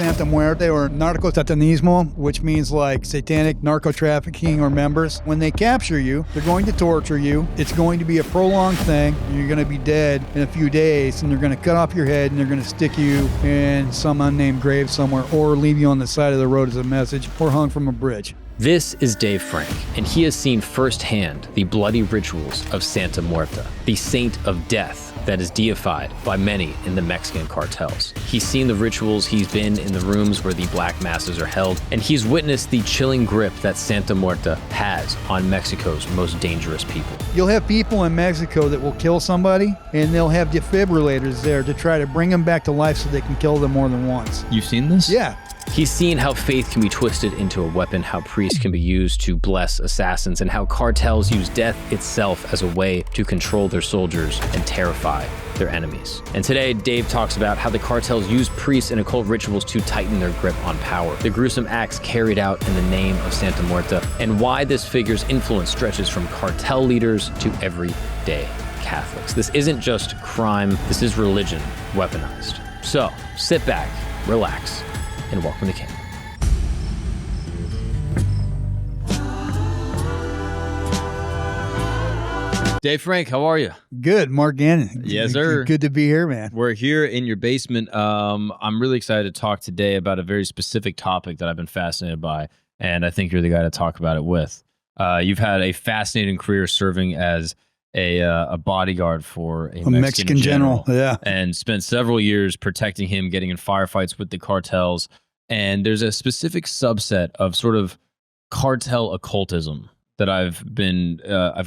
Santa Muerte or Satanismo, which means like satanic narco trafficking or members. When they capture you, they're going to torture you. It's going to be a prolonged thing. You're going to be dead in a few days, and they're going to cut off your head, and they're going to stick you in some unnamed grave somewhere, or leave you on the side of the road as a message, or hung from a bridge. This is Dave Franke, and he has seen firsthand the bloody rituals of Santa Muerte, the saint of death that is deified by many in the Mexican cartels. He's seen the rituals, he's been in the rooms where the black masses are held, and he's witnessed the chilling grip that Santa Muerte has on Mexico's most dangerous people. You'll have people in Mexico that will kill somebody, and they'll have defibrillators there to try to bring them back to life so they can kill them more than once. You've seen this? Yeah. He's seen how faith can be twisted into a weapon, how priests can be used to bless assassins, and how cartels use death itself as a way to control their soldiers and terrify their enemies. And today, Dave talks about how the cartels use priests and occult rituals to tighten their grip on power, the gruesome acts carried out in the name of Santa Muerte, and why this figure's influence stretches from cartel leaders to everyday Catholics. This isn't just crime, this is religion weaponized. So, sit back, relax, and welcome to camp. Dave Franke, how are you? Good, Mark Gannon. Yes, sir. Good to be here, man. We're here in your basement. I'm really excited to talk today about a very specific topic that I've been fascinated by, and I think you're the guy to talk about it with. You've had a fascinating career serving as a bodyguard for a Mexican general, yeah, and spent several years protecting him, getting in firefights with the cartels. And there's a specific subset of sort of cartel occultism that I've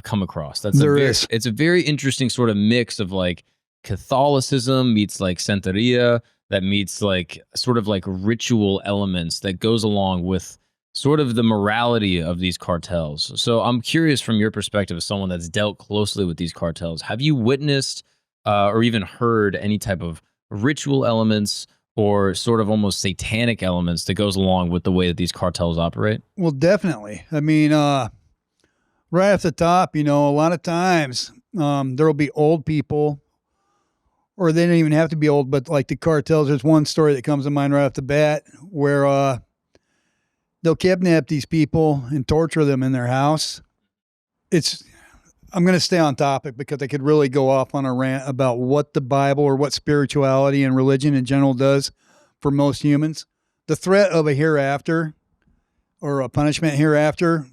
come across. It's a very interesting sort of mix of like Catholicism meets like Santeria, that meets like sort of like ritual elements that goes along with sort of the morality of these cartels. So I'm curious from your perspective as someone that's dealt closely with these cartels, have you witnessed or even heard any type of ritual elements or sort of almost satanic elements that goes along with the way that these cartels operate? Well, definitely. I mean, right off the top, you know, a lot of times there will be old people, or they don't even have to be old, but like the cartels, there's one story that comes to mind right off the bat where they'll kidnap these people and torture them in their house. I'm going to stay on topic because I could really go off on a rant about what the Bible or what spirituality and religion in general does for most humans. The threat of a hereafter or a punishment hereafter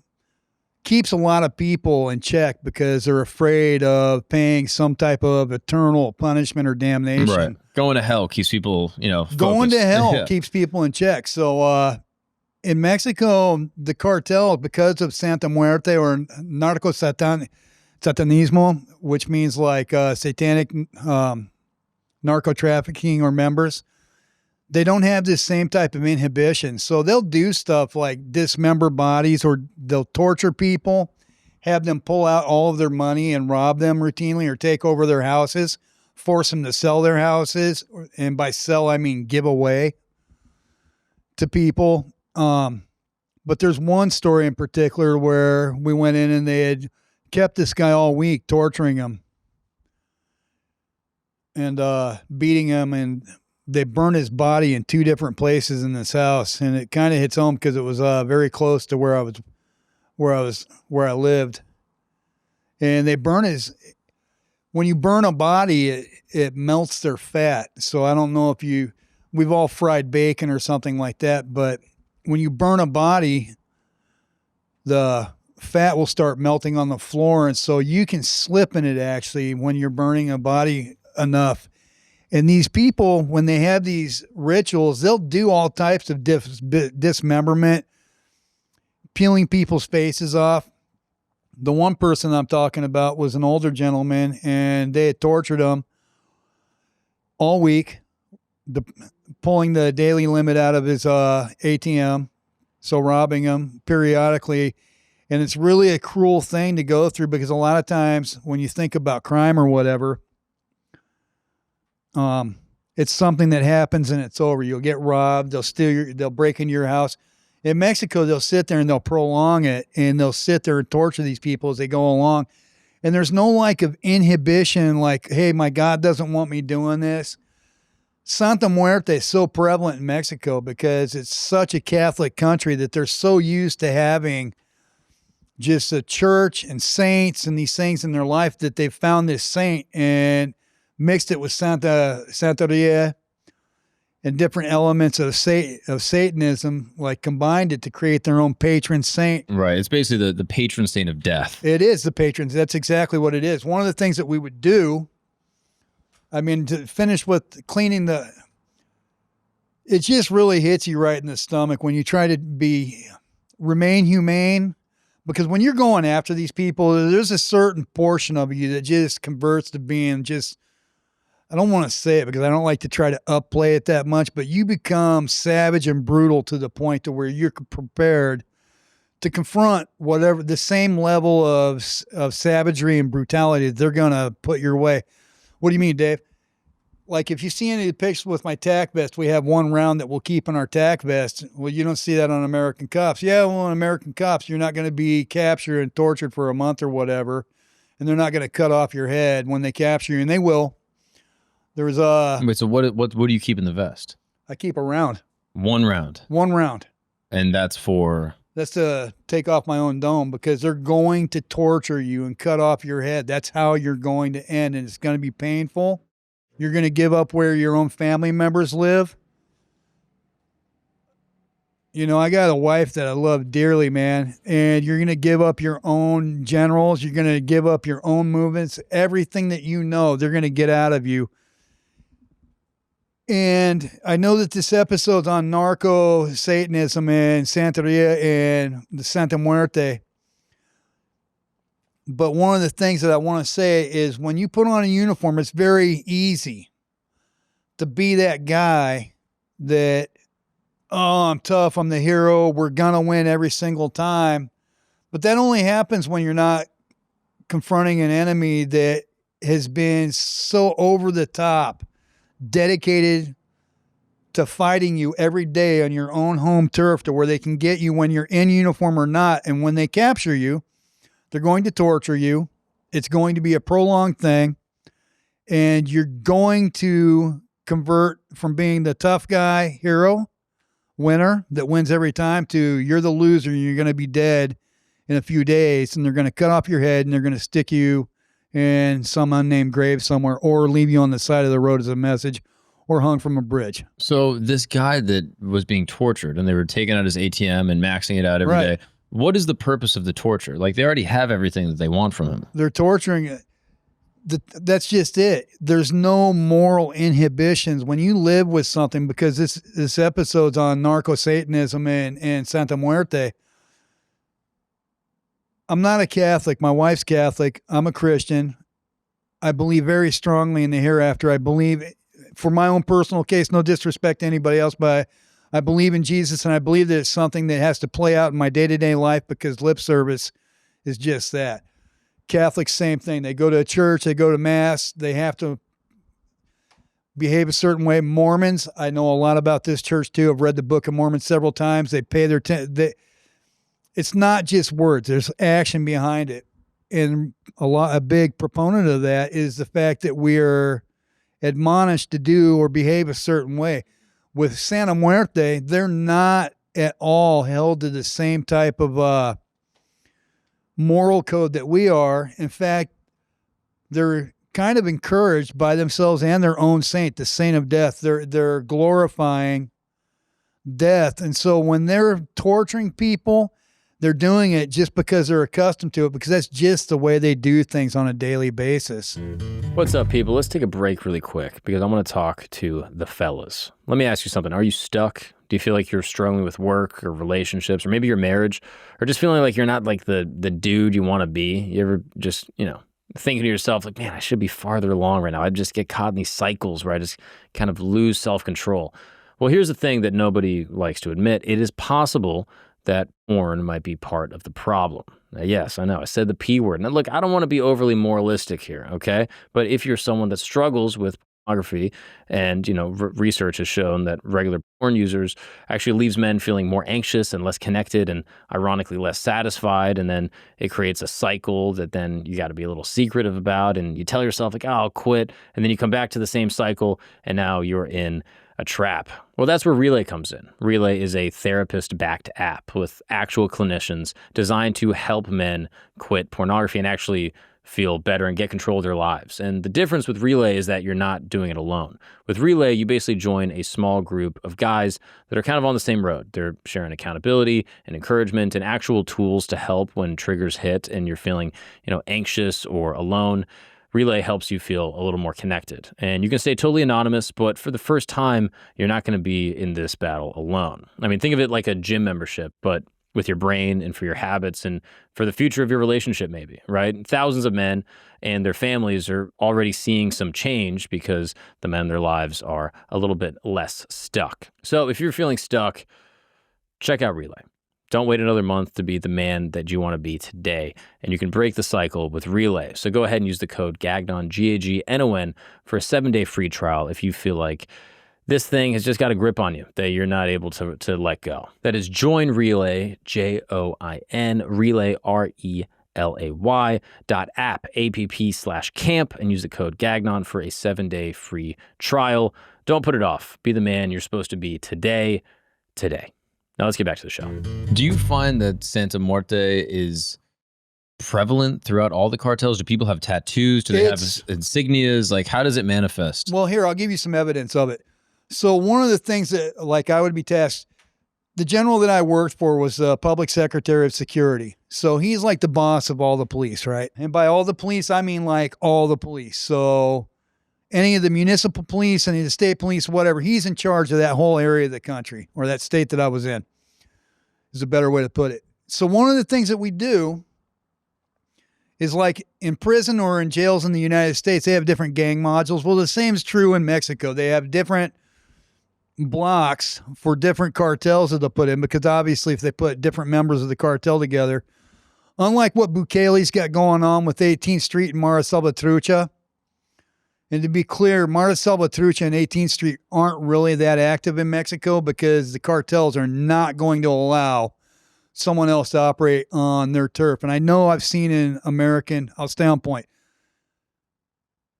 keeps a lot of people in check because they're afraid of paying some type of eternal punishment or damnation. Right. Going to hell keeps people, focused. Going to hell keeps people in check. So, in Mexico, the cartel, because of Santa Muerte or Satanismo, which means like satanic narco trafficking or members, they don't have this same type of inhibition. So they'll do stuff like dismember bodies, or they'll torture people, have them pull out all of their money and rob them routinely, or take over their houses, force them to sell their houses. And by sell, I mean give away to people. But there's one story in particular where we went in and they had kept this guy all week, torturing him and beating him, and they burned his body in 2 different places in this house. And it kind of hits home because it was very close to where I lived. And they burn when you burn a body, it melts their fat. So I don't know if we've all fried bacon or something like that, but when you burn a body, the fat will start melting on the floor. And so you can slip in it actually when you're burning a body enough. And these people, when they have these rituals, they'll do all types of dismemberment, peeling people's faces off. The one person I'm talking about was an older gentleman, and they had tortured him all week, pulling the daily limit out of his ATM, so robbing him periodically. And it's really a cruel thing to go through because a lot of times when you think about crime or whatever, it's something that happens and it's over. You'll get robbed. They'll break into your house. In Mexico, they'll sit there and they'll prolong it, and they'll sit there and torture these people as they go along. And there's no like of inhibition, like, hey, my God doesn't want me doing this. Santa Muerte is so prevalent in Mexico because it's such a Catholic country that they're so used to having just a church and saints and these things in their life that they've found this saint and mixed it with Santeria and different elements of Satanism, like combined it to create their own patron saint. Right. It's basically the patron saint of death. It is the patrons. That's exactly what it is. One of the things that we would do, I mean, to finish with cleaning it just really hits you right in the stomach when you try to remain humane. Because when you're going after these people, there's a certain portion of you that just converts to being just, I don't want to say it because I don't like to try to upplay it that much, but you become savage and brutal to the point to where you're prepared to confront whatever the same level of savagery and brutality that they're going to put your way. What do you mean, Dave? Like if you see any of the pictures with my tack vest, we have one round that we'll keep in our tack vest. Well, you don't see that on American cops. Yeah, well, on American cops, you're not going to be captured and tortured for a month or whatever, and they're not going to cut off your head when they capture you, and they will. There was Wait, so what do you keep in the vest? I keep a round. One round. One round. And that's to take off my own dome because they're going to torture you and cut off your head. That's how you're going to end, and it's going to be painful. You're going to give up where your own family members live. You know, I got a wife that I love dearly, man, and you're going to give up your own generals. You're going to give up your own movements. Everything that you know, they're going to get out of you. And I know that this episode's on narco Satanism and Santeria and the Santa Muerte. But one of the things that I want to say is when you put on a uniform, it's very easy to be that guy that, oh, I'm tough, I'm the hero, we're going to win every single time. But that only happens when you're not confronting an enemy that has been so over the top, dedicated to fighting you every day on your own home turf to where they can get you when you're in uniform or not. And when they capture you, they're going to torture you. It's going to be a prolonged thing. And you're going to convert from being the tough guy, hero, winner that wins every time to you're the loser. You're going to be dead in a few days. And they're going to cut off your head and they're going to stick you in some unnamed grave somewhere or leave you on the side of the road as a message or hung from a bridge. So this guy that was being tortured and they were taking out his ATM and maxing it out every day. What is the purpose of the torture? Like they already have everything that they want from him. They're torturing it. That's just it. There's no moral inhibitions when you live with something because this episode's on narco-Satanism and Santa Muerte. I'm not a Catholic. My wife's Catholic. I'm a Christian. I believe very strongly in the hereafter. I believe, for my own personal case, no disrespect to anybody else, but I believe in Jesus, and I believe that it's something that has to play out in my day-to-day life because lip service is just that. Catholics, same thing. They go to a church, they go to mass, they have to behave a certain way. Mormons, I know a lot about this church too. I've read the Book of Mormon several times. They pay their it's not just words. There's action behind it. And a big proponent of that is the fact that we are admonished to do or behave a certain way. With Santa Muerte, they're not at all held to the same type of moral code that we are. In fact, they're kind of encouraged by themselves and their own saint, the saint of death. They're glorifying death. And so when they're torturing people, they're doing it just because they're accustomed to it, because that's just the way they do things on a daily basis. What's up, people? Let's take a break really quick because I want to talk to the fellas. Let me ask you something. Are you stuck? Do you feel like you're struggling with work or relationships or maybe your marriage, or just feeling like you're not like the dude you want to be? You ever just, thinking to yourself like, man, I should be farther along right now. I just get caught in these cycles where I just kind of lose self-control. Well, here's the thing that nobody likes to admit. It is possible that porn might be part of the problem. Now, yes, I know, I said the P word. Now, look, I don't want to be overly moralistic here, okay? But if you're someone that struggles with pornography. And, research has shown that regular porn users actually leaves men feeling more anxious and less connected and ironically less satisfied. And then it creates a cycle that then you got to be a little secretive about. And you tell yourself like, oh, I'll quit. And then you come back to the same cycle and now you're in a trap. Well, that's where Relay comes in. Relay is a therapist-backed app with actual clinicians designed to help men quit pornography and actually feel better and get control of their lives. And the difference with Relay is that you're not doing it alone. With Relay, you basically join a small group of guys that are kind of on the same road. They're sharing accountability and encouragement and actual tools to help when triggers hit and you're feeling, anxious or alone. Relay helps you feel a little more connected. And you can stay totally anonymous, but for the first time, you're not going to be in this battle alone. I mean, think of it like a gym membership, but with your brain and for your habits and for the future of your relationship maybe, right? Thousands of men and their families are already seeing some change because the men in their lives are a little bit less stuck. So if you're feeling stuck, check out Relay. Don't wait another month to be the man that you want to be today. And you can break the cycle with Relay. So go ahead and use the code GAGNON, GAGNON, for a 7-day free trial if you feel like this thing has just got a grip on you that you're not able to let go. That is Join Relay, JOIN, Relay, RELAY.app, app/camp, and use the code GAGNON for a 7-day free trial. Don't put it off. Be the man you're supposed to be today. Now let's get back to the show. Do you find that Santa Muerte is prevalent throughout all the cartels? Do people have tattoos? Do they have insignias? Like, how does it manifest? Well, here, I'll give you some evidence of it. So one of the things that, I would be tasked, the general that I worked for was Public Secretary of Security. So he's like the boss of all the police, right? And by all the police, I mean like all the police. So any of the municipal police, any of the state police, whatever, he's in charge of that whole area of the country, or that state that I was in, is a better way to put it. So one of the things that we do is like in prison or in jails in the United States, they have different gang modules. Well, the same is true in Mexico. They have different blocks for different cartels that they'll put in, because obviously if they put different members of the cartel together, unlike what Bukele's got going on with 18th Street and Mara Salvatrucha, and to be clear, Mara Salvatrucha and 18th Street aren't really that active in Mexico because the cartels are not going to allow someone else to operate on their turf. And I know I've seen in American, I'll stay on point.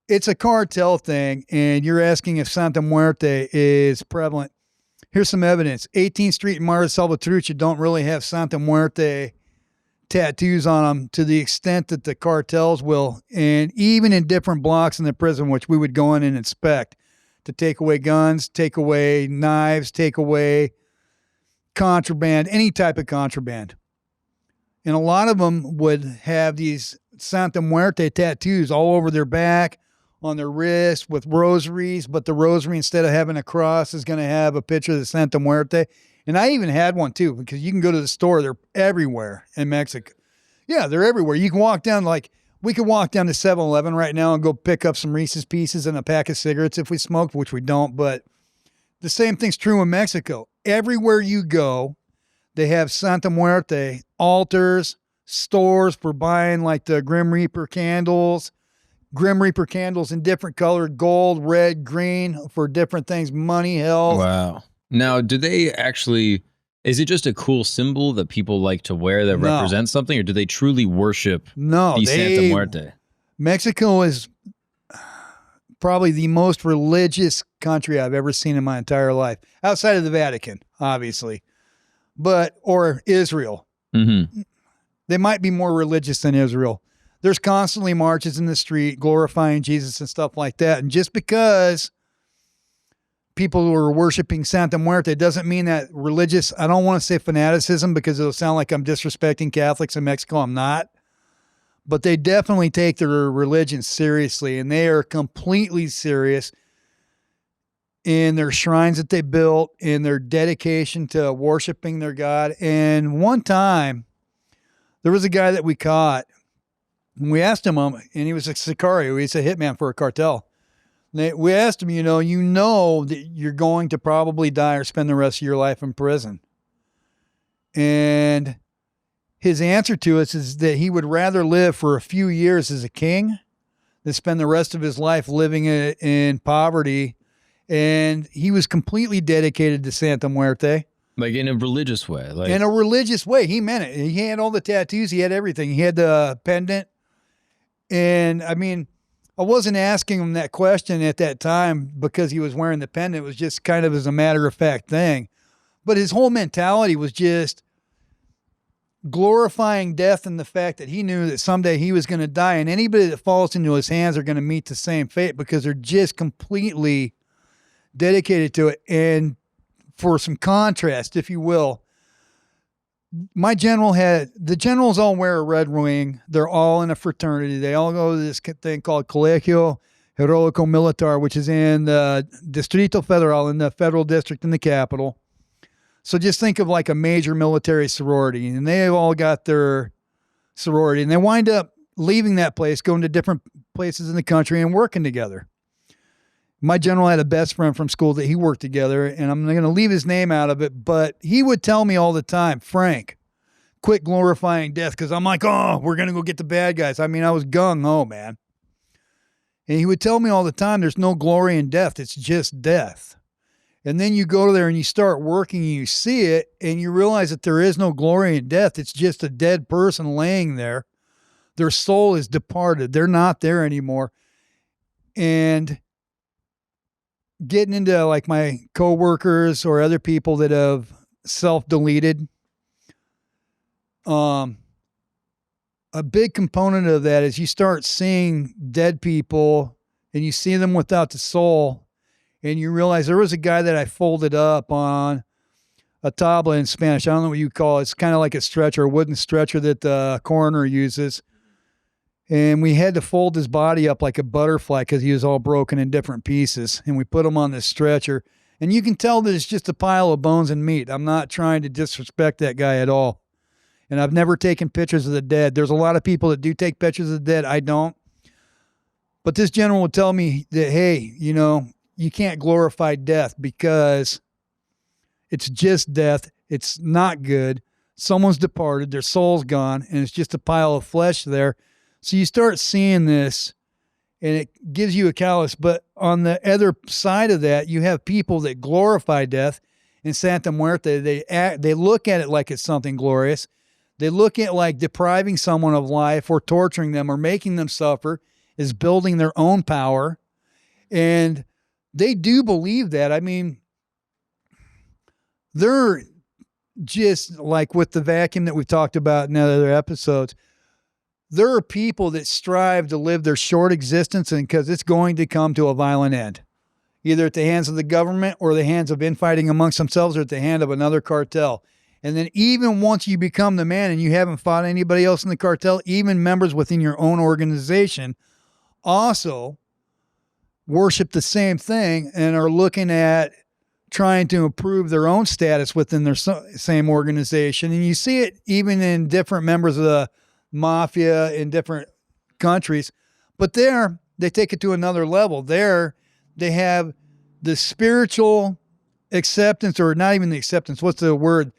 It's a cartel thing, and you're asking if Santa Muerte is prevalent. Here's some evidence. 18th Street and Mara Salvatrucha don't really have Santa Muerte tattoos on them to the extent that the cartels will. And even in different blocks in the prison, which we would go in and inspect to take away guns, take away knives, take away contraband, any type of contraband. And a lot of them would have these Santa Muerte tattoos all over their back, on their wrist with rosaries, but the rosary, instead of having a cross, is going to have a picture of the Santa Muerte. And I even had one too, because you can go to the store. They're everywhere in Mexico. Yeah, they're everywhere. You can walk down, we could walk down to 7-Eleven right now and go pick up some Reese's Pieces and a pack of cigarettes if we smoked, which we don't. But the same thing's true in Mexico. Everywhere you go, they have Santa Muerte altars, stores for buying like the Grim Reaper candles in different color, gold, red, green, for different things, money, health. Wow. Now, do they actually, is it just a cool symbol that people like to wear that represents something, or do they truly worship the Santa Muerte? Mexico is probably the most religious country I've ever seen in my entire life, outside of the Vatican, obviously, or Israel. Mm-hmm. They might be more religious than Israel. There's constantly marches in the street glorifying Jesus and stuff like that. And just because people who are worshiping Santa Muerte doesn't mean that religious, I don't want to say fanaticism because it'll sound like I'm disrespecting Catholics in Mexico. I'm not. But they definitely take their religion seriously, and they are completely serious in their shrines that they built, in their dedication to worshiping their God. And one time, there was a guy that we caught. We asked him, and he was a sicario. He's a hitman for a cartel. We asked him, you know that you're going to probably die or spend the rest of your life in prison. And his answer to us is that he would rather live for a few years as a king that spend the rest of his life living in poverty. And he was completely dedicated to Santa Muerte. Like in a religious way. Like In a religious way. He meant it. He had all the tattoos. He had everything. He had the pendant. And I mean, I wasn't asking him that question at that time because he was wearing the pendant. It was just kind of as a matter of fact thing. But his whole mentality was just glorifying death and the fact that he knew that someday he was going to die. And anybody that falls into his hands are going to meet the same fate because they're just completely dedicated to it. And for some contrast, if you will, the generals all wear a red wing. They're all in a fraternity. They all go to this thing called Colegio Heroico Militar, which is in the Distrito Federal, in the federal district in the capital. So just think of like a major military sorority, and they all got their sorority, and they wind up leaving that place, going to different places in the country and working together. My general had a best friend from school that he worked together, and I'm going to leave his name out of it, but he would tell me all the time, Frank, quit glorifying death, because I'm like, oh, we're going to go get the bad guys. I mean, I was gung-ho, man. And he would tell me all the time, there's no glory in death. It's just death. And then you go there and you start working and you see it, and you realize that there is no glory in death. It's just a dead person laying there. Their soul is departed. They're not there anymore. And getting into like my coworkers or other people that have self-deleted, a big component of that is you start seeing dead people and you see them without the soul, and you realize there was a guy that I folded up on a tabla in Spanish. I don't know what you call it. It's kind of like a stretcher, a wooden stretcher that the coroner uses. And we had to fold his body up like a butterfly because he was all broken in different pieces. And we put him on this stretcher. And you can tell that it's just a pile of bones and meat. I'm not trying to disrespect that guy at all. And I've never taken pictures of the dead. There's a lot of people that do take pictures of the dead. I don't. But this general would tell me that, hey, you know, you can't glorify death because it's just death. It's not good. Someone's departed. Their soul's gone. And it's just a pile of flesh there. So you start seeing this, and it gives you a callous. But on the other side of that, you have people that glorify death. In Santa Muerte, they look at it like it's something glorious. They look at like depriving someone of life or torturing them or making them suffer is building their own power. And they do believe that. I mean, they're just like with the vacuum that we've talked about in other episodes. There are people that strive to live their short existence, and because it's going to come to a violent end, either at the hands of the government or the hands of infighting amongst themselves or at the hand of another cartel. And then even once you become the man and you haven't fought anybody else in the cartel, even members within your own organization also worship the same thing and are looking at trying to improve their own status within their same organization. And you see it even in different members of the mafia in different countries, but there they take it to another level. There they have the spiritual acceptance, or not even the acceptance, what's the word?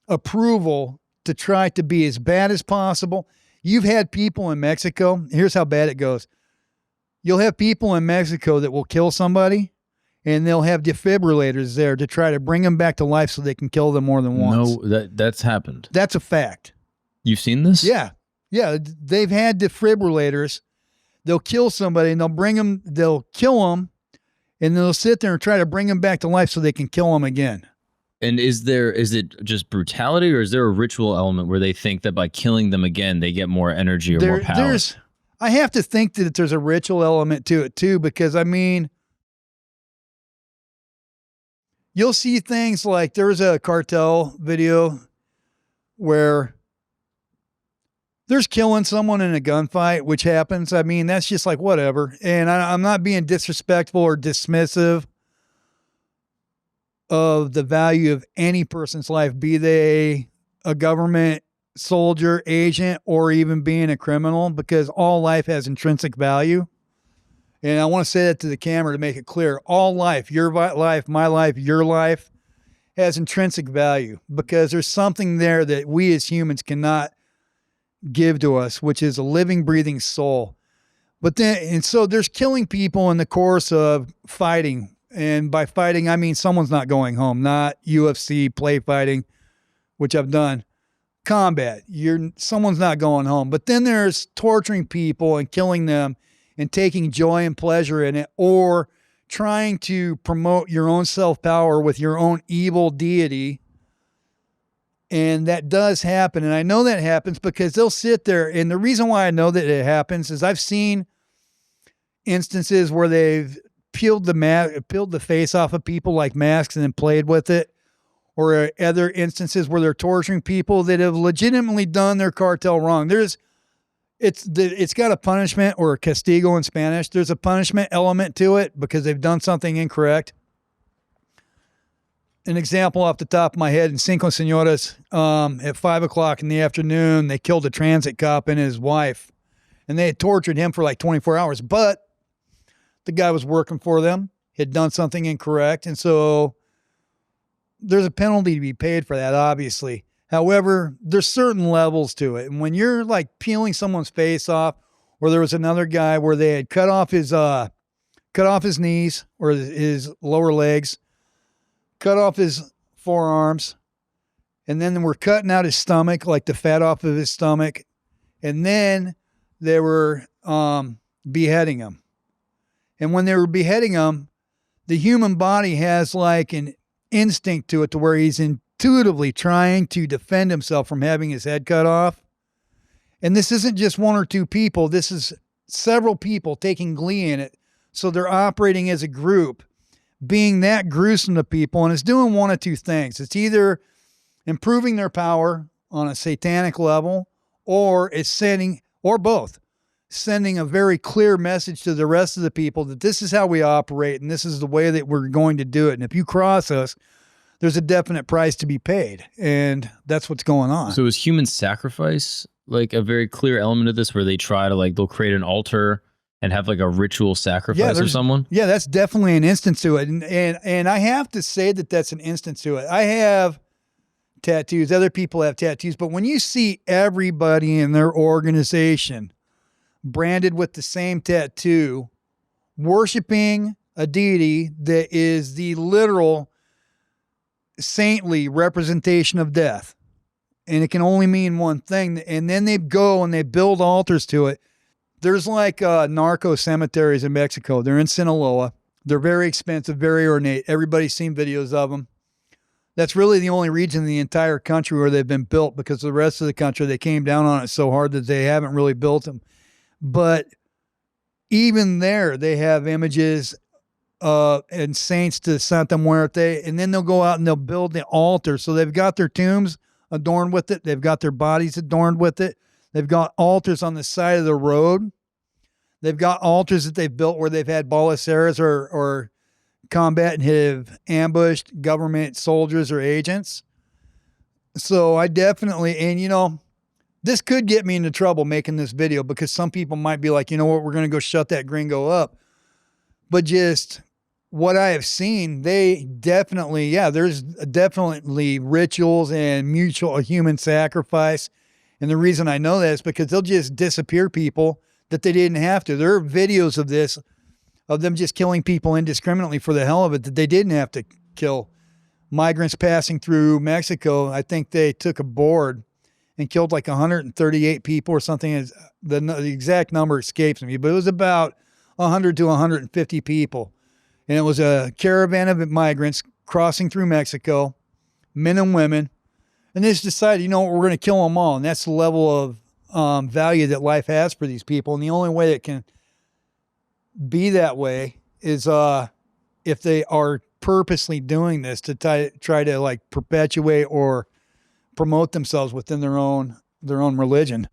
Approval to try to be as bad as possible. You've had people in Mexico, here's how bad it goes. You'll have people in Mexico that will kill somebody, and they'll have defibrillators there to try to bring them back to life so they can kill them more than once. No, that's happened. That's a fact. You've seen this? Yeah. Yeah. They've had defibrillators. They'll kill somebody and they'll kill them, and they'll sit there and try to bring them back to life so they can kill them again. And is it just brutality, or is there a ritual element where they think that by killing them again, they get more energy or more power? I have to think that there's a ritual element to it too, because I mean, you'll see things like there's a cartel video where there's killing someone in a gunfight, which happens. I mean, that's just like whatever. And I'm not being disrespectful or dismissive of the value of any person's life, be they a government soldier, agent, or even being a criminal, because all life has intrinsic value. And I want to say that to the camera to make it clear. All life, your life, my life, your life, has intrinsic value, because there's something there that we as humans cannot give to us, which is a living, breathing soul. But then, and so there's killing people in the course of fighting. And by fighting, I mean someone's not going home, not UFC play fighting, which I've done. Combat, someone's not going home. But then there's torturing people and killing them and taking joy and pleasure in it, or trying to promote your own self-power with your own evil deity. And that does happen. And I know that happens because they'll sit there. And the reason why I know that it happens is I've seen instances where they've peeled the face off of people like masks and then played with it. Or other instances where they're torturing people that have legitimately done their cartel wrong. It's got a punishment, or a castigo in Spanish. There's a punishment element to it because they've done something incorrect. An example off the top of my head, in Cinco Señoras, at 5 o'clock in the afternoon, they killed a transit cop and his wife. And they had tortured him for like 24 hours. But the guy was working for them, had done something incorrect. And so there's a penalty to be paid for that, obviously. However, there's certain levels to it. And when you're like peeling someone's face off, or there was another guy where they had cut off his knees or his lower legs, cut off his forearms, and then we're cutting out his stomach, like the fat off of his stomach. And then they were beheading him. And when they were beheading him, the human body has like an instinct to it to where he's intuitively trying to defend himself from having his head cut off. And this isn't just one or two people. This is several people taking glee in it. So they're operating as a group, being that gruesome to people. And it's doing one of two things. It's either improving their power on a satanic level, or it's sending, or both, sending a very clear message to the rest of the people that this is how we operate and this is the way that we're going to do it. And if you cross us, there's a definite price to be paid. And that's what's going on. So is human sacrifice like a very clear element of this, where they try to like, they'll create an altar and have like a ritual sacrifice of someone? Yeah, that's definitely an instance to it. And I have to say that that's an instance to it. I have tattoos. Other people have tattoos. But when you see everybody in their organization branded with the same tattoo, worshiping a deity that is the literal saintly representation of death, and it can only mean one thing, and then they go and they build altars to it. There's like narco cemeteries in Mexico. They're in Sinaloa. They're very expensive, very ornate. Everybody's seen videos of them. That's really the only region in the entire country where they've been built, because the rest of the country, they came down on it so hard that they haven't really built them. But even there, they have images and saints to Santa Muerte, and then they'll go out and they'll build the altar. So they've got their tombs adorned with it. They've got their bodies adorned with it. They've got altars on the side of the road. They've got altars that they've built where they've had balaceras or combat and have ambushed government soldiers or agents. So I definitely, and you know, this could get me into trouble making this video, because some people might be like, you know what, we're going to go shut that gringo up. But just what I have seen, they definitely, there's definitely rituals and mutual human sacrifice. And the reason I know that is because they'll just disappear people that they didn't have to. There are videos of this, of them just killing people indiscriminately for the hell of it, that they didn't have to kill. Migrants passing through Mexico, I think they took a board and killed like 138 people or something. The exact number escapes me, but it was about 100 to 150 people. And it was a caravan of migrants crossing through Mexico, men and women. And they just decided, you know what, we're going to kill them all. And that's the level of value that life has for these people. And the only way it can be that way is if they are purposely doing this to try to like perpetuate or promote themselves within their own religion.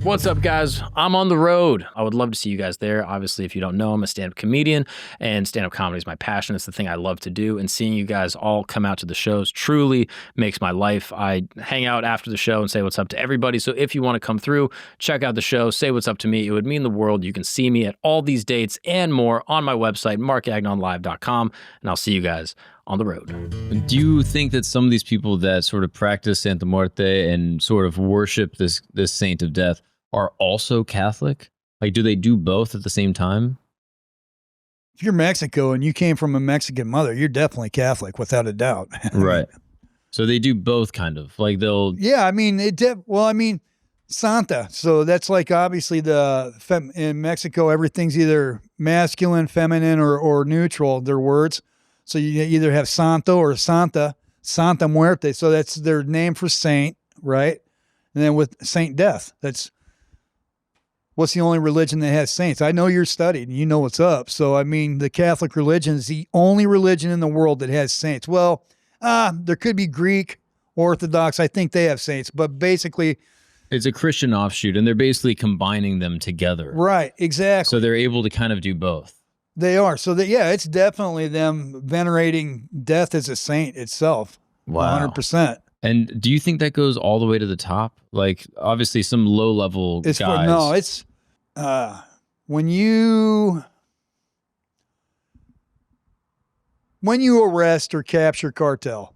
What's up, guys? I'm on the road. I would love to see you guys there. Obviously, if you don't know, I'm a stand-up comedian, and stand-up comedy is my passion. It's the thing I love to do, and seeing you guys all come out to the shows truly makes my life. I hang out after the show and say what's up to everybody, so if you want to come through, check out the show, say what's up to me. It would mean the world. You can see me at all these dates and more on my website, markagnonlive.com, and I'll see you guys on the road. Do you think that some of these people that sort of practice Santa Muerte and sort of worship this saint of death are also Catholic? Like, do they do both at the same time? If you're Mexico and you came from a Mexican mother, you're definitely Catholic without a doubt. Right. So they do both kind of like they'll. Yeah. I mean, Santa. So that's like obviously in Mexico, everything's either masculine, feminine, or neutral, their words. So you either have Santo or Santa Muerte. So that's their name for saint, right? And then with Saint Death, what's the only religion that has saints? I know you're studied and you know what's up. So, I mean, the Catholic religion is the only religion in the world that has saints. Well, there could be Greek Orthodox. I think they have saints, but basically it's a Christian offshoot and they're basically combining them together. Right, exactly. So they're able to kind of do both. They are. So it's definitely them venerating death as a saint itself. Wow. 100%. And do you think that goes all the way to the top? Like, obviously some low level guys. It's when you arrest or capture cartel,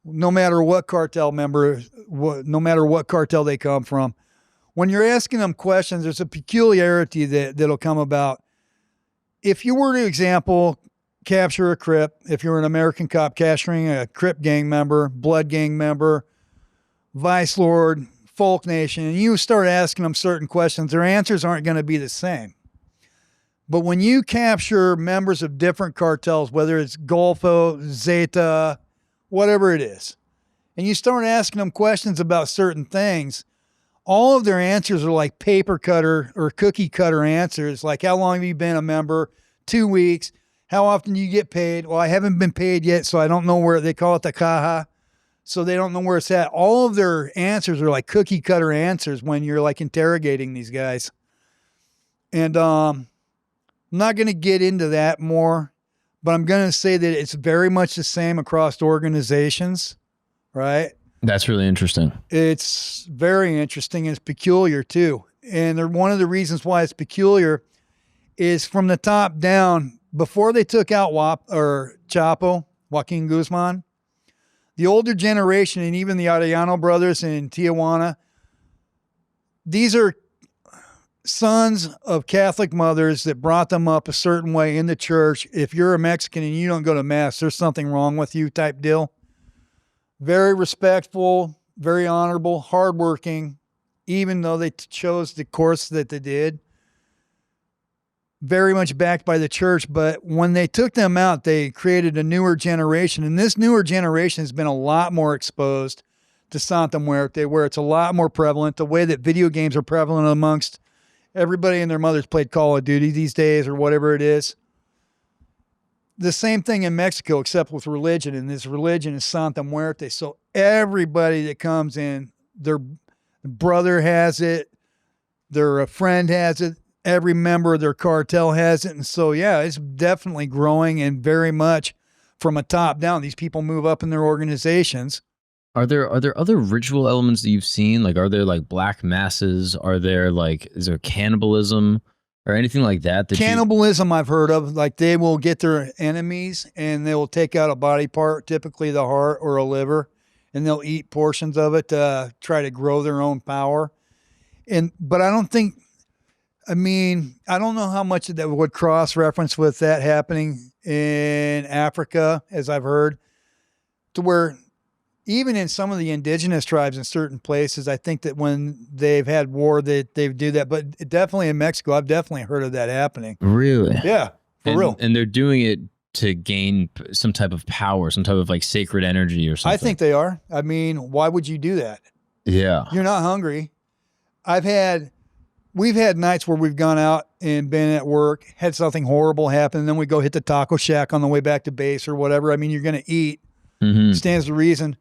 no matter what cartel member, no matter what cartel they come from, when you're asking them questions, there's a peculiarity that'll come about. If you were to, example, capture a Crip, if you're an American cop capturing a Crip gang member, Blood gang member, Vice Lord, Folk Nation, and you start asking them certain questions, their answers aren't going to be the same. But when you capture members of different cartels, whether it's Golfo, Zeta, whatever it is, and you start asking them questions about certain things, all of their answers are like paper cutter or cookie cutter answers. Like, how long have you been a member? 2 weeks. How often do you get paid? Well, I haven't been paid yet, so I don't know where. They call it the caja. So they don't know where it's at. All of their answers are like cookie cutter answers when you're like interrogating these guys. And I'm not going to get into that more, but I'm going to say that it's very much the same across organizations, right? That's really interesting. It's very interesting. It's peculiar too. And one of the reasons why it's peculiar is from the top down. Before they took out Chapo, Joaquin Guzman, the older generation and even the Arellano brothers in Tijuana, these are sons of Catholic mothers that brought them up a certain way in the church. If you're a Mexican and you don't go to mass, there's something wrong with you type deal. Very respectful, very honorable, hardworking, even though they chose the course that they did. Very much backed by the church. But when they took them out, they created a newer generation. And this newer generation has been a lot more exposed to Santa Muerte, where it's a lot more prevalent. The way that video games are prevalent amongst everybody and their mothers played Call of Duty these days or whatever it is. The same thing in Mexico, except with religion, and this religion is Santa Muerte. So everybody that comes in, their brother has it, their friend has it, every member of their cartel has it. And so, yeah, it's definitely growing and very much from a top down. These people move up in their organizations. Are there other ritual elements that you've seen? Like, are there like black masses? Is there cannibalism? Or anything like that? Cannibalism I've heard of. Like, they will get their enemies and they will take out a body part, typically the heart or a liver, and they'll eat portions of it to try to grow their own power. But I don't know how much of that would cross-reference with that happening in Africa, as I've heard, to where even in some of the indigenous tribes in certain places, I think that when they've had war, they do that. But definitely in Mexico, I've definitely heard of that happening. Really? Yeah, for real. And they're doing it to gain some type of power, some type of like sacred energy or something. I think they are. I mean, why would you do that? Yeah. You're not hungry. We've had nights where we've gone out and been at work, had something horrible happen, and then we go hit the taco shack on the way back to base or whatever. I mean, you're going to eat. Mm-hmm. Stands to reason.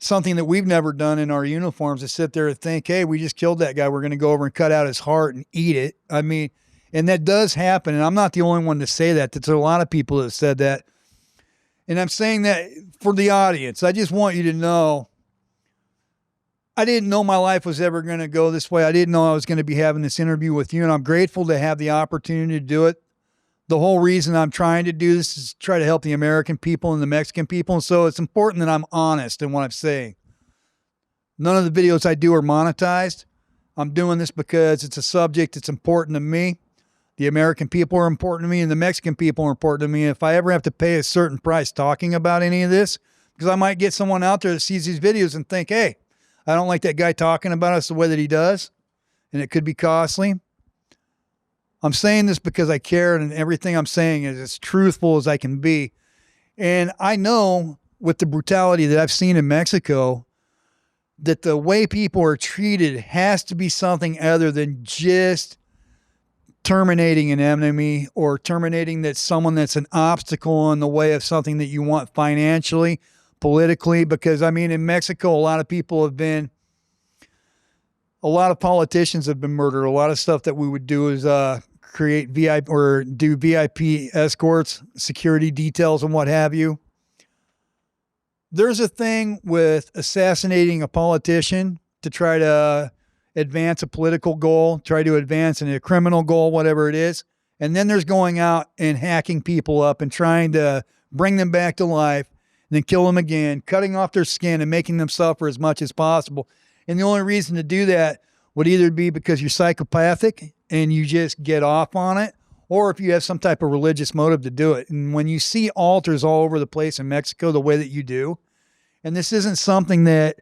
Something that we've never done in our uniforms is sit there and think, hey, we just killed that guy. We're going to go over and cut out his heart and eat it. I mean, and that does happen. And I'm not the only one to say that. There's a lot of people that have said that. And I'm saying that for the audience. I just want you to know, I didn't know my life was ever going to go this way. I didn't know I was going to be having this interview with you. And I'm grateful to have the opportunity to do it. The whole reason I'm trying to do this is try to help the American people and the Mexican people. And so it's important that I'm honest in what I'm saying. None of the videos I do are monetized. I'm doing this because it's a subject that's important to me. The American people are important to me, and the Mexican people are important to me. If I ever have to pay a certain price talking about any of this, because I might get someone out there that sees these videos and think, hey, I don't like that guy talking about us the way that he does, and it could be costly. I'm saying this because I care, and everything I'm saying is as truthful as I can be. And I know with the brutality that I've seen in Mexico, that the way people are treated has to be something other than just terminating an enemy or terminating someone that's an obstacle in the way of something that you want financially, politically. Because, I mean, in Mexico, a lot of politicians have been murdered. A lot of stuff that we would do is create VIP or do VIP escorts, security details, and what have you. There's a thing with assassinating a politician to try to advance a political goal, try to advance a criminal goal, whatever it is. And then there's going out and hacking people up and trying to bring them back to life and then kill them again, cutting off their skin and making them suffer as much as possible. And the only reason to do that would either be because you're psychopathic and you just get off on it, or if you have some type of religious motive to do it. And when you see altars all over the place in Mexico the way that you do, and this isn't something that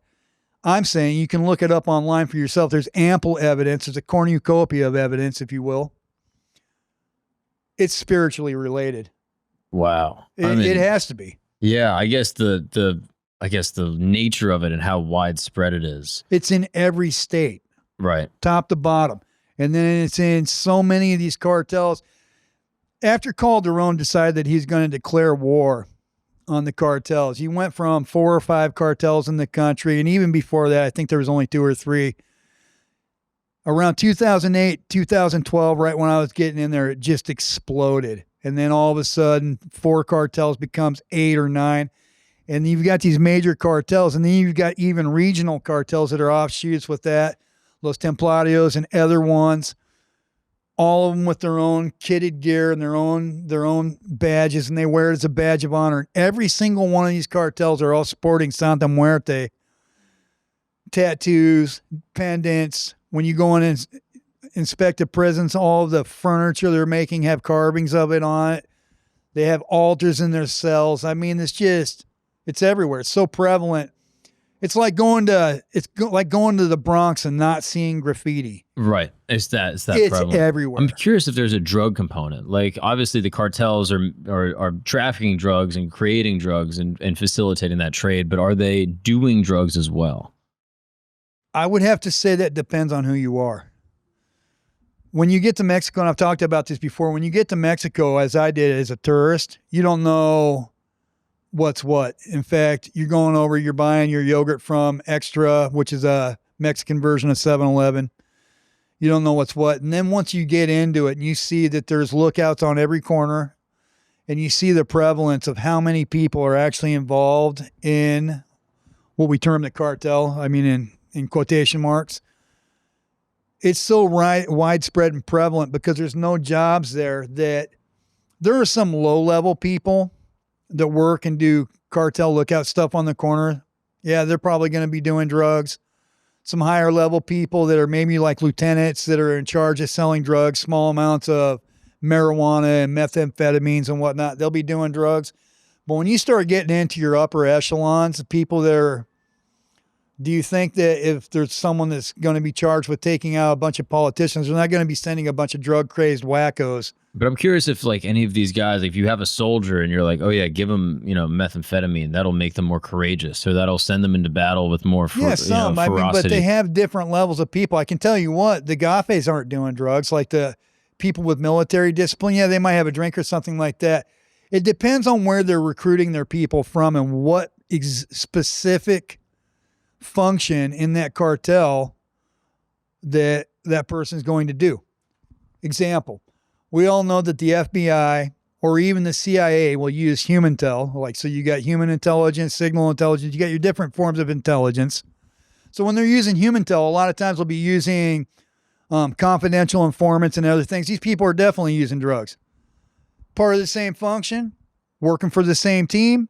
I'm saying, you can look it up online for yourself. There's ample evidence. There's a cornucopia of evidence, if you will. It's spiritually related. Wow. It has to be. Yeah, I guess the nature of it and how widespread it is. It's in every state. Right. Top to bottom. And then it's in so many of these cartels. After Calderon decided that he's going to declare war on the cartels, he went from 4 or 5 cartels in the country. And even before that, I think there was only 2 or 3. Around 2008, 2012, right when I was getting in there, it just exploded. And then all of a sudden, 4 cartels becomes 8 or 9. And you've got these major cartels. And then you've got even regional cartels that are offshoots with that. Los Templarios and other ones. All of them with their own kitted gear and their own badges, and they wear it as a badge of honor. And every single one of these cartels are all sporting Santa Muerte tattoos, pendants. When you go in and inspect the prisons, all of the furniture they're making have carvings of it on it. They have altars in their cells. I mean, it's everywhere. It's so prevalent. It's like going to the Bronx and not seeing graffiti. Right. It's that prevalent. Everywhere. I'm curious if there's a drug component. Like, obviously the cartels are trafficking drugs and creating drugs and facilitating that trade, but are they doing drugs as well? I would have to say that depends on who you are. When you get to Mexico, and I've talked about this before, when you get to Mexico, as I did as a tourist, you don't know what's what. In fact, you're buying your yogurt from Extra, which is a Mexican version of 7-Eleven. You don't know what's what. And then once you get into it and you see that there's lookouts on every corner and you see the prevalence of how many people are actually involved in what we term the cartel, I mean in quotation marks, it's so widespread and prevalent because there's no jobs there. That there are some low-level people that work and do cartel lookout stuff on the corner. Yeah, they're probably going to be doing drugs. Some higher level people that are maybe like lieutenants that are in charge of selling drugs, small amounts of marijuana and methamphetamines and whatnot, they'll be doing drugs. But when you start getting into your upper echelons, the people that are, do you think that if there's someone that's going to be charged with taking out a bunch of politicians, they're not going to be sending a bunch of drug crazed wackos? But I'm curious if, like, any of these guys, like, if you have a soldier and you're like, oh yeah, give them, methamphetamine, that'll make them more courageous, or that'll send them into battle with more ferocity. I mean, but they have different levels of people. I can tell you what, the Gafes aren't doing drugs. Like the people with military discipline, yeah, they might have a drink or something like that. It depends on where they're recruiting their people from and what specific function in that cartel that person's going to do. Example. We all know that the FBI or even the CIA will use human-tel. Like, so you got human intelligence, signal intelligence, you got your different forms of intelligence. So when they're using human-tel, a lot of times they'll be using confidential informants and other things. These people are definitely using drugs. Part of the same function, working for the same team,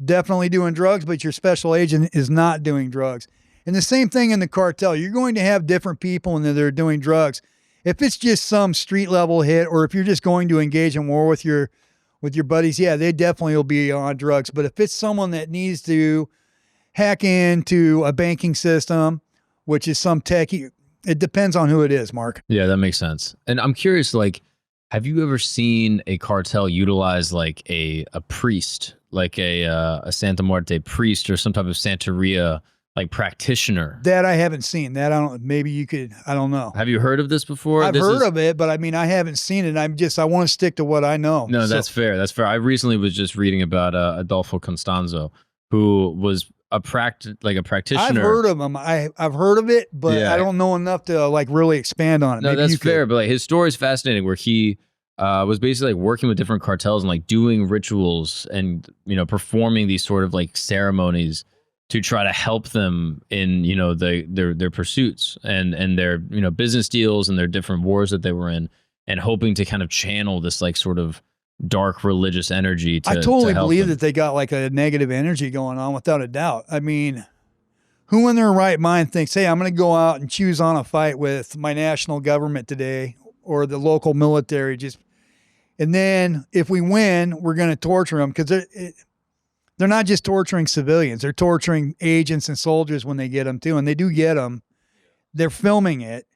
definitely doing drugs, but your special agent is not doing drugs. And the same thing in the cartel. You're going to have different people and they're doing drugs. If it's just some street level hit, or if you're just going to engage in war with your buddies, yeah, they definitely will be on drugs. But if it's someone that needs to hack into a banking system, which is some techie, it depends on who it is, Mark. Yeah, that makes sense. And I'm curious, like, have you ever seen a cartel utilize like a priest, like a Santa Muerte priest or some type of Santeria like practitioner? That I haven't seen. That I don't. Maybe you could. I don't know. Have you heard of this before? I've heard of it, but I mean, I haven't seen it. I want to stick to what I know. No, that's fair. That's fair. I recently was just reading about Adolfo Constanzo, who was a practitioner. I've heard of him. I've heard of it, but I don't know enough to like really expand on it. No, Maybe that's fair. But like his story is fascinating, where he was basically like working with different cartels and like doing rituals and performing these sort of like ceremonies to try to help them in their pursuits and their business deals and their different wars that they were in, and hoping to kind of channel this like sort of dark religious energy to, I totally to help believe them. that they got like a negative energy going on, without a doubt. I mean, who in their right mind thinks, hey, I'm going to go out and choose on a fight with my national government today or the local military, and then if we win, we're going to torture them? Because they're not just torturing civilians. They're torturing agents and soldiers when they get them too. And they do get them. They're filming it,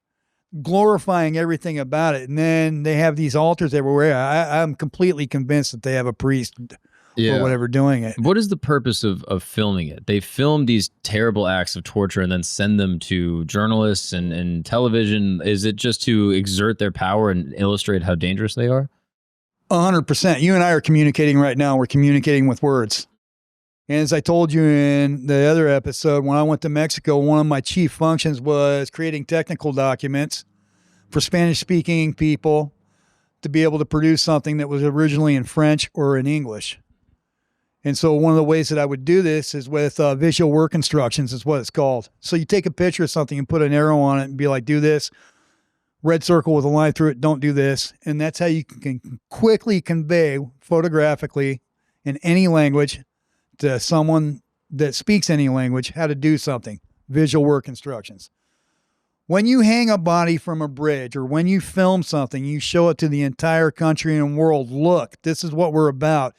glorifying everything about it. And then they have these altars everywhere. I'm completely convinced that they have a priest or whatever doing it. What is the purpose of filming it? They film these terrible acts of torture and then send them to journalists and television. Is it just to exert their power and illustrate how dangerous they are? 100%. You and I are communicating right now. We're communicating with words. And as I told you in the other episode, when I went to Mexico, one of my chief functions was creating technical documents for Spanish-speaking people to be able to produce something that was originally in French or in English. And so one of the ways that I would do this is with visual work instructions, is what it's called. So you take a picture of something and put an arrow on it and be like, do this, red circle with a line through it, don't do this. And that's how you can quickly convey photographically in any language to someone that speaks any language how to do something. Visual work instructions. When you hang a body from a bridge, or when you film something, you show it to the entire country and world. Look, this is what we're about.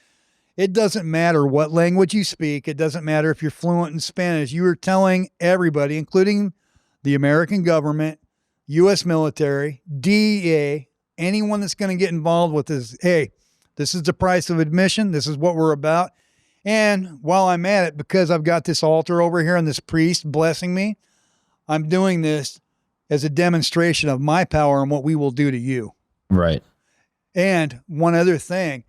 It doesn't matter what language you speak. It doesn't matter if you're fluent in Spanish. You are telling everybody, including the American government, U.S. military, DEA, anyone that's going to get involved with this, hey, this is the price of admission. This is what we're about. And while I'm at it, because I've got this altar over here and this priest blessing me, I'm doing this as a demonstration of my power and what we will do to you. Right. And one other thing,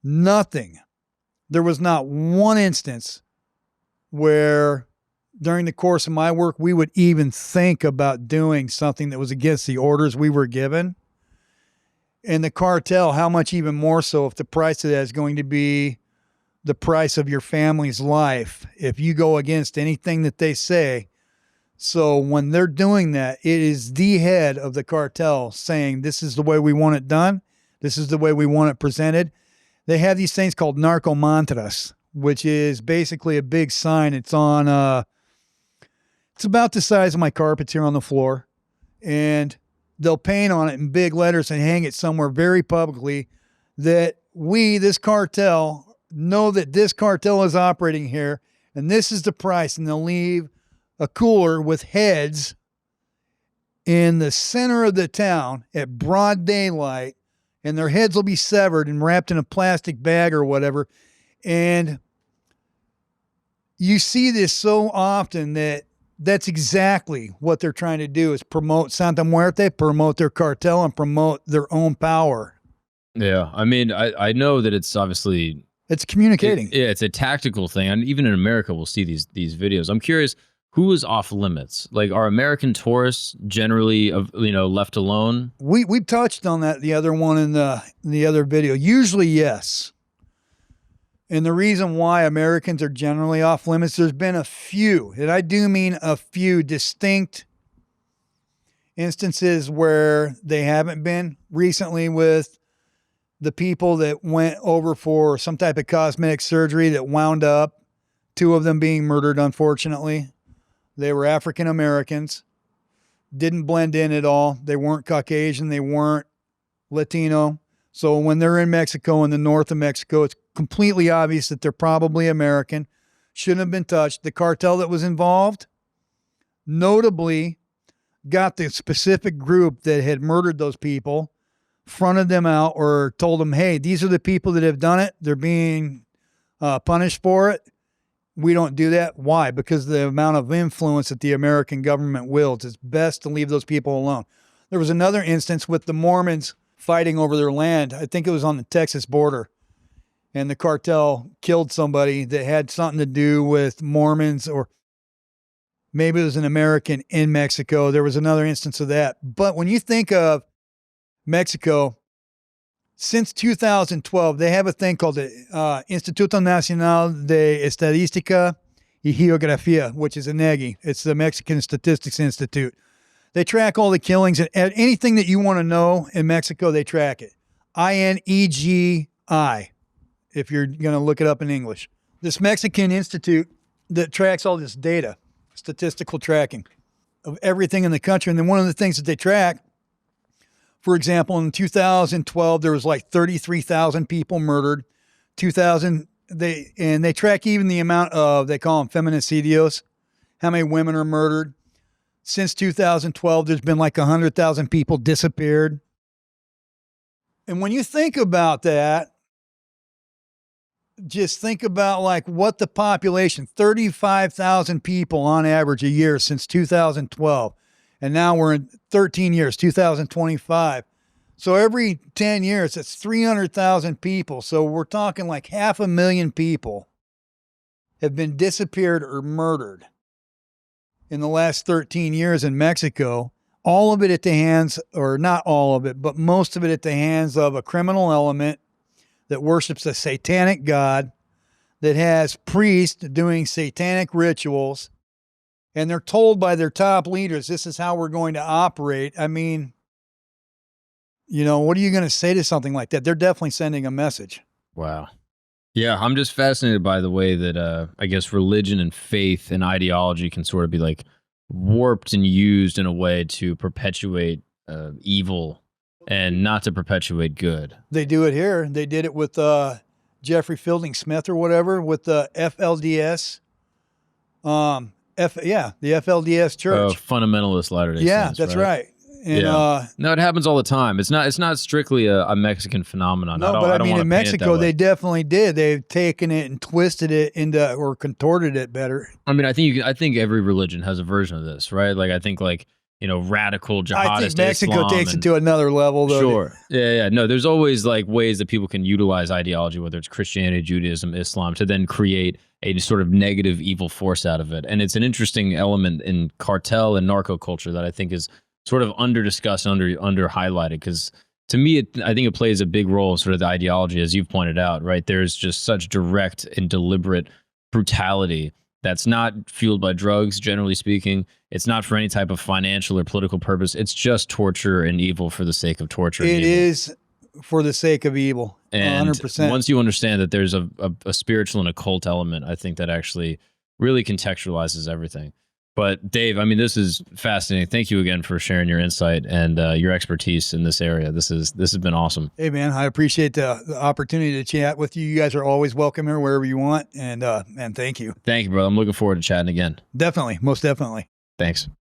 there was not one instance where during the course of my work, we would even think about doing something that was against the orders we were given. And the cartel, how much even more so if the price of that is going to be the price of your family's life if you go against anything that they say. So when they're doing that, it is the head of the cartel saying, this is the way we want it done. This is the way we want it presented. They have these things called narco mantras, which is basically a big sign. It's on, it's about the size of my carpets here on the floor. And they'll paint on it in big letters and hang it somewhere very publicly that we, this cartel, know that this cartel is operating here, and this is the price. And they'll leave a cooler with heads in the center of the town at broad daylight, and their heads will be severed and wrapped in a plastic bag or whatever. And you see this so often that that's exactly what they're trying to do, is promote Santa Muerte, promote their cartel, and promote their own power. Yeah. I mean, I know that it's obviously... It's communicating. It's a tactical thing. And even in America, we'll see these videos. I'm curious, who is off limits? Like, are American tourists generally, left alone? We touched on that the other one in the other video. Usually, yes. And the reason why Americans are generally off limits, there's been a few, and I do mean a few distinct instances where they haven't been. Recently with the people that went over for some type of cosmetic surgery that wound up, 2 of them being murdered, unfortunately. They were African Americans, didn't blend in at all. They weren't Caucasian. They weren't Latino. So when they're in Mexico, in the north of Mexico, it's completely obvious that they're probably American. Shouldn't have been touched. The cartel that was involved notably got the specific group that had murdered those people, fronted them out, or told them, hey, these are the people that have done it. They're being punished for it. We don't do that. Why? Because of the amount of influence that the American government wields. It's best to leave those people alone. There was another instance with the Mormons fighting over their land. I think it was on the Texas border. And the cartel killed somebody that had something to do with Mormons, or maybe it was an American in Mexico. There was another instance of that. But when you think of Mexico, since 2012, they have a thing called the Instituto Nacional de Estadística y Geografía, which is INEGI. It's the Mexican Statistics Institute. They track all the killings, and anything that you want to know in Mexico, they track it. INEGI, if you're going to look it up in English. This Mexican institute that tracks all this data, statistical tracking of everything in the country. And then one of the things that they track, for example, in 2012, there was like 33,000 people murdered. They track even the amount of, they call them feminicidios, how many women are murdered. Since 2012, there's been like 100,000 people disappeared. And when you think about that, just think about like what the population, 35,000 people on average a year since 2012. And now we're in 13 years, 2025. So every 10 years, it's 300,000 people. So we're talking like 500,000 people have been disappeared or murdered in the last 13 years in Mexico. All of it at the hands, or not all of it, but most of it at the hands of a criminal element that worships a satanic god, that has priests doing satanic rituals, and they're told by their top leaders, this is how we're going to operate. I mean, you know, what are you going to say to something like that? They're definitely sending a message. Wow. Yeah, I'm just fascinated by the way that I guess religion and faith and ideology can sort of be like warped and used in a way to perpetuate evil and not to perpetuate good. They do it here. They did it with Jeffrey Fielding Smith or whatever, with the FLDS. The FLDS church. Fundamentalist Latter-day Saints. Yeah, that's right. And, no, it happens all the time. It's not strictly a Mexican phenomenon. No, but I mean, in Mexico, they definitely did. They've taken it and twisted it into, or contorted it better. I mean, I think every religion has a version of this, right? Like, I think like, you know, radical jihadist I think Mexico Islam takes it to another level, though. Sure. Yeah. No, there's always like ways that people can utilize ideology, whether it's Christianity, Judaism, Islam, to then create a sort of negative evil force out of it. And it's an interesting element in cartel and narco culture that I think is sort of under-discussed, under-highlighted, because to me, I think it plays a big role, sort of the ideology, as you've pointed out, right? There's just such direct and deliberate brutality that's not fueled by drugs, generally speaking. It's not for any type of financial or political purpose. It's just torture and evil for the sake of torture. It is for the sake of evil, and 100%. Once you understand that there's a spiritual and occult element, I think that actually really contextualizes everything. But Dave, I mean, this is fascinating. Thank you again for sharing your insight and your expertise in this area. This has been awesome. Hey, man, I appreciate the opportunity to chat with you. You guys are always welcome here wherever you want, and thank you. Thank you, brother. I'm looking forward to chatting again. Definitely, most definitely. Thanks.